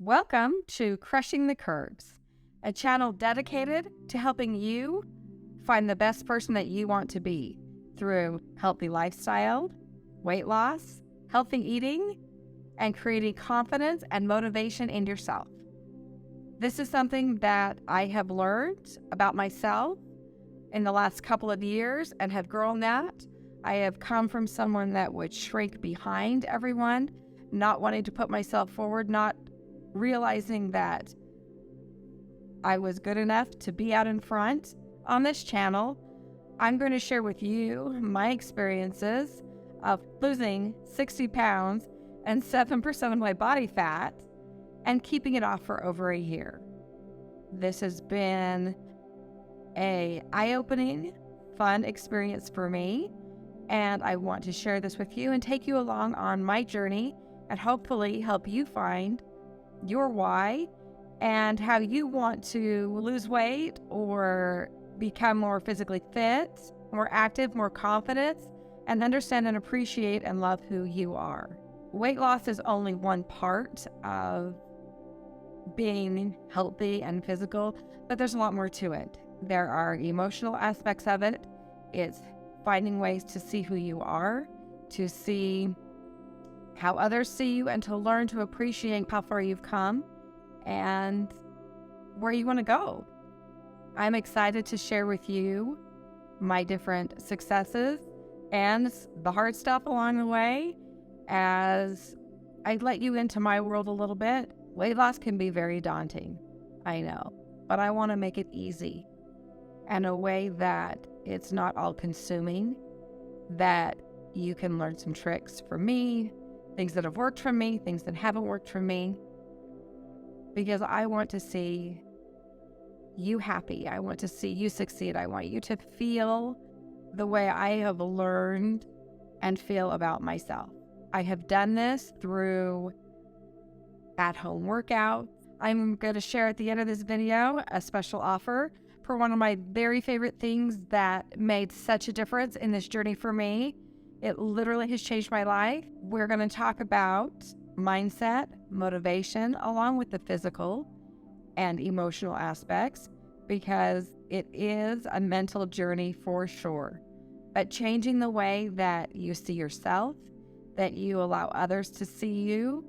Welcome to Crushing the Curves, a channel dedicated to helping you find the best person that you want to be through healthy lifestyle, weight loss, healthy eating, and creating confidence and motivation in yourself. This is something that I have learned about myself in the last couple of years and have grown that. I have come from someone that would shrink behind everyone, not wanting to put myself forward, not realizing that I was good enough to be out in front. On this channel, I'm going to share with you my experiences of losing 60 pounds and 7% of my body fat and keeping it off for over a year. This has been an eye-opening, fun experience for me, and I want to share this with you and take you along on my journey and hopefully help you find your why and how you want to lose weight or become more physically fit, more active, more confident, and understand and appreciate and love who you are. Weight loss is only one part of being healthy and physical, but there's a lot more to it. There are emotional aspects of it. It's finding ways to see who you are, to see how others see you, and to learn to appreciate how far you've come and where you want to go. I'm excited to share with you my different successes and the hard stuff along the way as I let you into my world a little bit. Weight loss can be very daunting, I know, but I want to make it easy and a way that it's not all consuming, that you can learn some tricks from me, things that have worked for me, things that haven't worked for me, because I want to see you happy. I want to see you succeed. I want you to feel the way I have learned and feel about myself. I have done this through at-home workouts. I'm going to share at the end of this video a special offer for one of my very favorite things that made such a difference in this journey for me. It literally has changed my life. We're going to talk about mindset, motivation, along with the physical and emotional aspects, because it is a mental journey for sure. But changing the way that you see yourself, that you allow others to see you,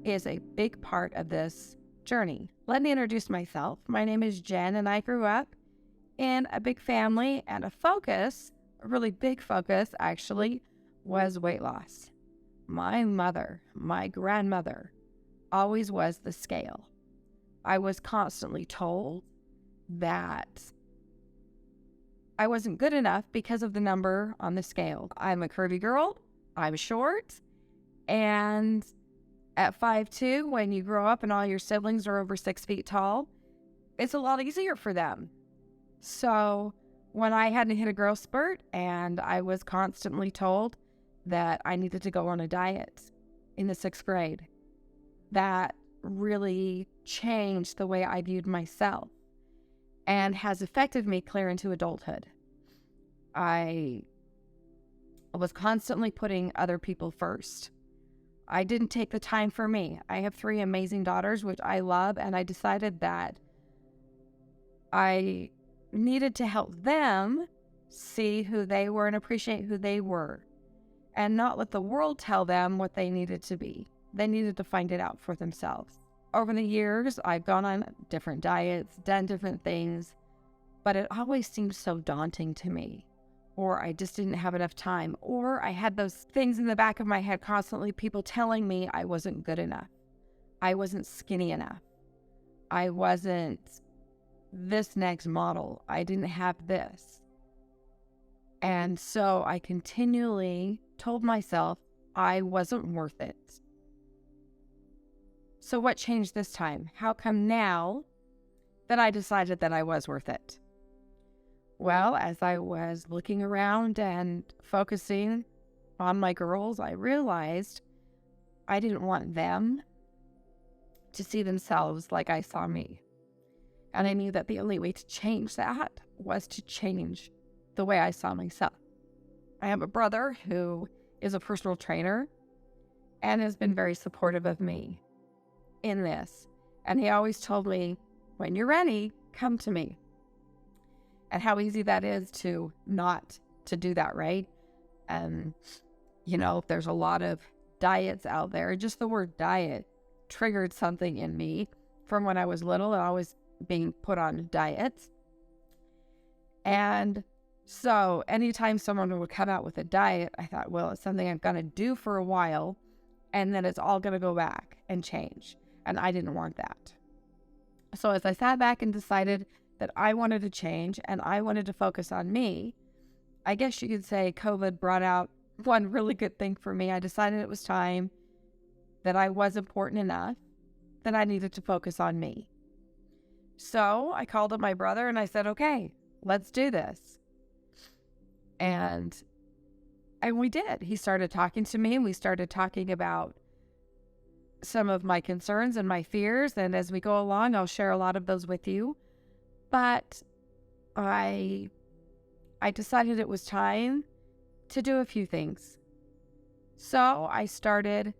is a big part of this journey. Let me introduce myself. My name is Jen, and I grew up in a big family, and a really big focus actually, was weight loss. My mother, my grandmother, always was the scale. I was constantly told that I wasn't good enough because of the number on the scale. I'm a curvy girl, I'm short, and at 5'2", when you grow up and all your siblings are over 6 feet tall, it's a lot easier for them. So when I had to hit a growth spurt and I was constantly told that I needed to go on a diet in the 6th grade, that really changed the way I viewed myself and has affected me clear into adulthood. I was constantly putting other people first. I didn't take the time for me. I have 3 amazing daughters, which I love, and I decided that I needed to help them see who they were and appreciate who they were, and not let the world tell them what they needed to be. They needed to find it out for themselves. Over the years, I've gone on different diets, done different things, but it always seemed so daunting to me, or I just didn't have enough time, or I had those things in the back of my head constantly, people telling me I wasn't good enough. I wasn't skinny enough. I wasn't this next model. I didn't have this. And so I continually told myself I wasn't worth it. So what changed this time? How come now that I decided that I was worth it? Well, as I was looking around and focusing on my girls, I realized I didn't want them to see themselves like I saw me. And I knew that the only way to change that was to change the way I saw myself. I have a brother who is a personal trainer and has been very supportive of me in this. And he always told me, when you're ready, come to me. And how easy that is to not to do that, right? And, there's a lot of diets out there. Just the word diet triggered something in me from when I was little and always being put on diets. And so anytime someone would come out with a diet, I thought, well, it's something I'm going to do for a while, and then it's all going to go back and change. And I didn't want that. So as I sat back and decided that I wanted to change and I wanted to focus on me, I guess you could say COVID brought out one really good thing for me. I decided it was time that I was important enough that I needed to focus on me. So I called up my brother and I said, okay, let's do this. And we did. He started talking to me and we started talking about some of my concerns and my fears. And as we go along, I'll share a lot of those with you. But I decided it was time to do a few things. So I started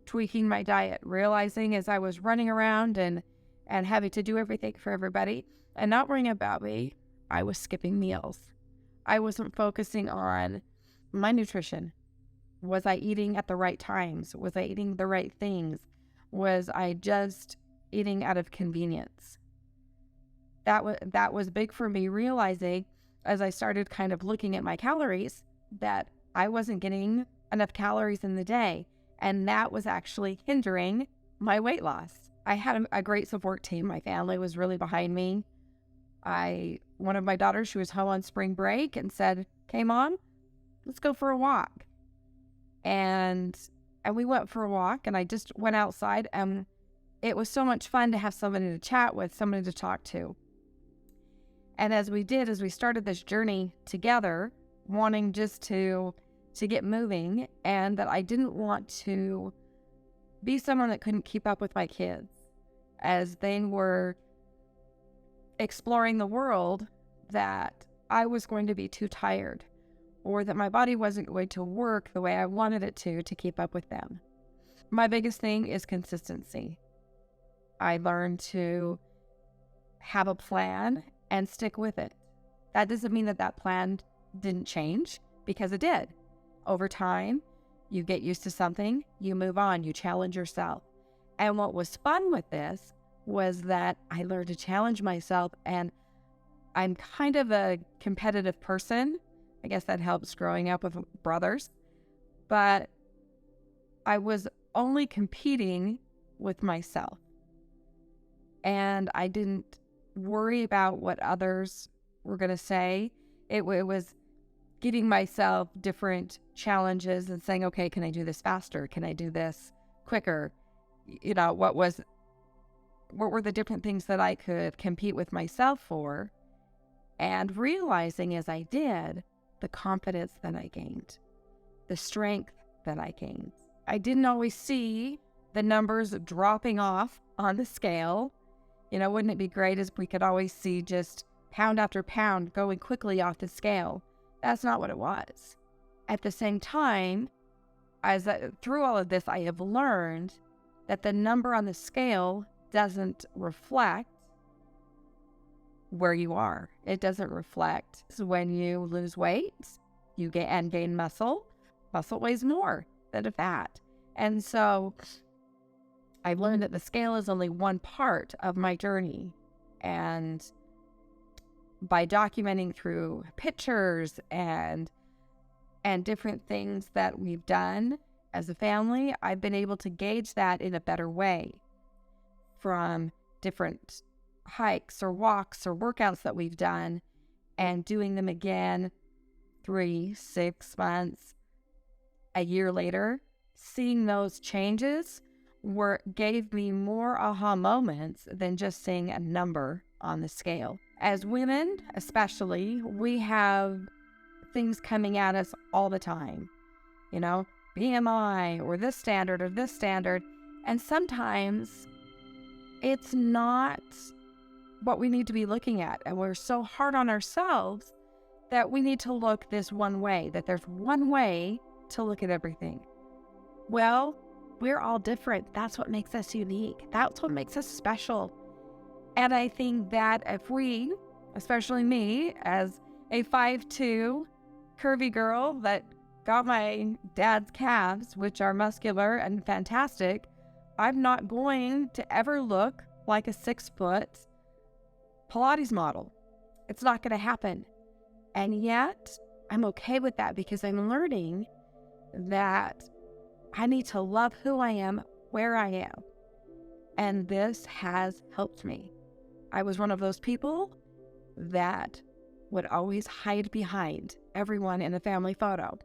tweaking my diet, realizing as I was running around and having to do everything for everybody and not worrying about me, I was skipping meals. I wasn't focusing on my nutrition. Was I eating at the right times? Was I eating the right things? Was I just eating out of convenience? That was big for me, realizing as I started kind of looking at my calories that I wasn't getting enough calories in the day. And that was actually hindering my weight loss. I had a great support team. My family was really behind me. One of my daughters, she was home on spring break and said, "Okay, Mom, let's go for a walk." And we went for a walk and I just went outside and it was so much fun to have somebody to chat with, somebody to talk to. And as we started this journey together, wanting just to get moving, and that I didn't want to be someone that couldn't keep up with my kids as they were exploring the world, that I was going to be too tired or that my body wasn't going to work the way I wanted it to keep up with them. My biggest thing is consistency. I learned to have a plan and stick with it. That doesn't mean that plan didn't change, because it did. Over time, you get used to something, you move on, you challenge yourself. And what was fun with this was that I learned to challenge myself, and I'm kind of a competitive person. I guess that helps growing up with brothers. But I was only competing with myself. And I didn't worry about what others were going to say. It was giving myself different challenges and saying, okay, can I do this faster? Can I do this quicker? What were the different things that I could compete with myself for? And realizing as I did, the confidence that I gained, the strength that I gained. I didn't always see the numbers dropping off on the scale. Wouldn't it be great if we could always see just pound after pound going quickly off the scale? That's not what it was. At the same time, through all of this, I have learned that the number on the scale doesn't reflect where you are. It doesn't reflect when you lose weight, you gain muscle. Muscle weighs more than fat. And so I've learned that the scale is only one part of my journey. And by documenting through pictures and different things that we've done as a family, I've been able to gauge that in a better way from different hikes or walks or workouts that we've done, and doing them again 3, 6 months, a year later. Seeing those changes gave me more aha moments than just seeing a number on the scale. As women, especially, we have things coming at us all the time. BMI or this standard or this standard. And sometimes it's not what we need to be looking at. And we're so hard on ourselves that we need to look this one way, that there's one way to look at everything. Well, we're all different. That's what makes us unique. That's what makes us special. And I think that if we, especially me, as a 5'2" curvy girl that got my dad's calves, which are muscular and fantastic, I'm not going to ever look like a 6-foot Pilates model. It's not going to happen. And yet, I'm okay with that because I'm learning that I need to love who I am, where I am. And this has helped me. I was one of those people that would always hide behind everyone in a family photo.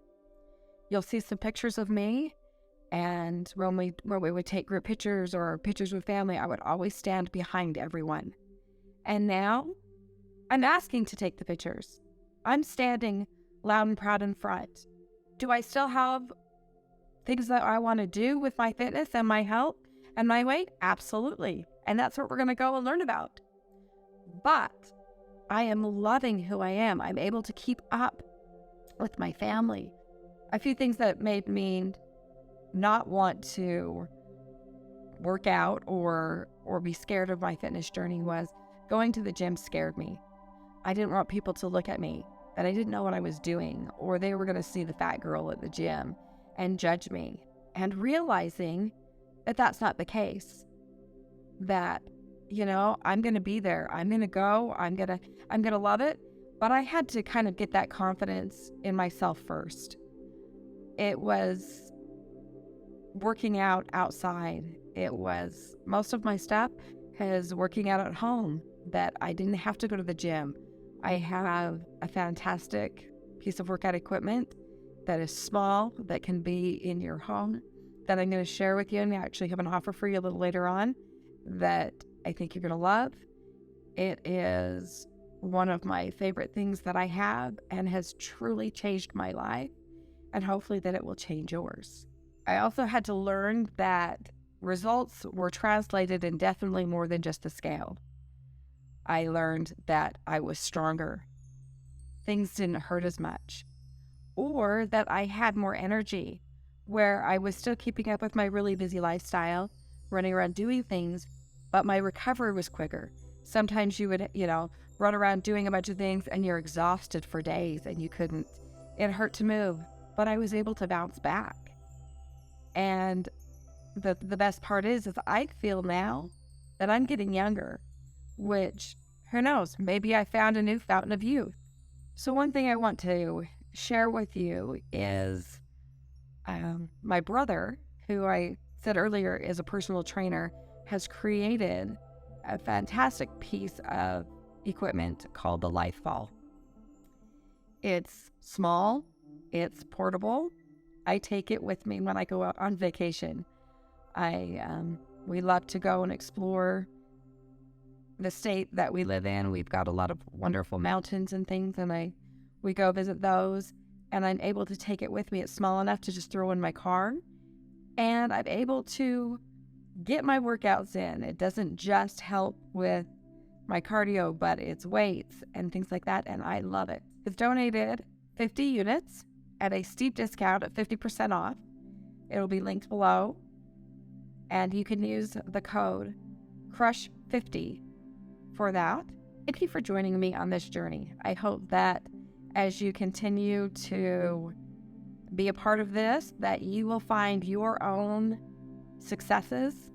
You'll see some pictures of me, and when we would take group pictures or pictures with family, I would always stand behind everyone. And now, I'm asking to take the pictures. I'm standing loud and proud in front. Do I still have things that I want to do with my fitness and my health and my weight? Absolutely. And that's what we're going to go and learn about. But I am loving who I am. I'm able to keep up with my family. A few things that made me not want to work out or be scared of my fitness journey was going to the gym scared me. I didn't want people to look at me, that I didn't know what I was doing, or they were going to see the fat girl at the gym and judge me. And realizing that that's not the case, that, I'm going to be there. I'm going to go. I'm going to love it. But I had to kind of get that confidence in myself first. It was working out outside. It was most of my stuff is working out at home, that I didn't have to go to the gym. I have a fantastic piece of workout equipment that is small, that can be in your home, that I'm going to share with you. And I actually have an offer for you a little later on that I think you're going to love. It is one of my favorite things that I have and has truly changed my life, and hopefully that it will change yours. I also had to learn that results were translated indefinitely more than just the scale. I learned that I was stronger. Things didn't hurt as much. Or that I had more energy, where I was still keeping up with my really busy lifestyle, running around doing things, but my recovery was quicker. Sometimes you would, run around doing a bunch of things and you're exhausted for days and you couldn't. It hurt to move, but I was able to bounce back. And the best part is I feel now that I'm getting younger, which, who knows, maybe I found a new fountain of youth. So one thing I want to share with you is my brother, who I said earlier is a personal trainer, has created a fantastic piece of equipment called the LifeBall. It's small, it's portable. I take it with me when I go out on vacation. We love to go and explore the state that we live in. We've got a lot of wonderful mountains and things, and we go visit those, and I'm able to take it with me. It's small enough to just throw in my car, and I'm able to get my workouts in. It doesn't just help with my cardio, but it's weights and things like that, and I love it. It's donated 50 units at a steep discount at 50% off. It'll be linked below, and you can use the code CRUSH50 for that. Thank you for joining me on this journey. I hope that as you continue to be a part of this, that you will find your own successes,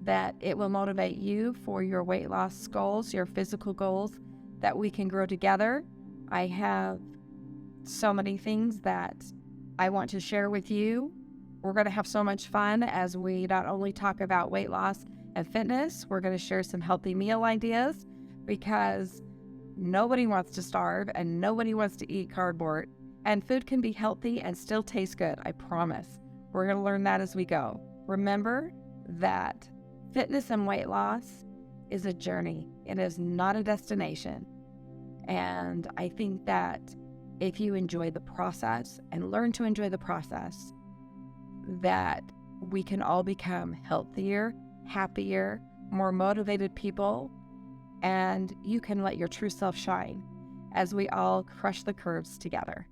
that it will motivate you for your weight loss goals, your physical goals, that we can grow together. I have so many things that I want to share with you. We're going to have so much fun as we not only talk about weight loss and fitness, we're going to share some healthy meal ideas, because nobody wants to starve and nobody wants to eat cardboard. And food can be healthy and still taste good, I promise. We're going to learn that as we go. Remember that fitness and weight loss is a journey. It is not a destination. And I think that if you enjoy the process and learn to enjoy the process, that we can all become healthier, happier, more motivated people, and you can let your true self shine as we all crush the curves together.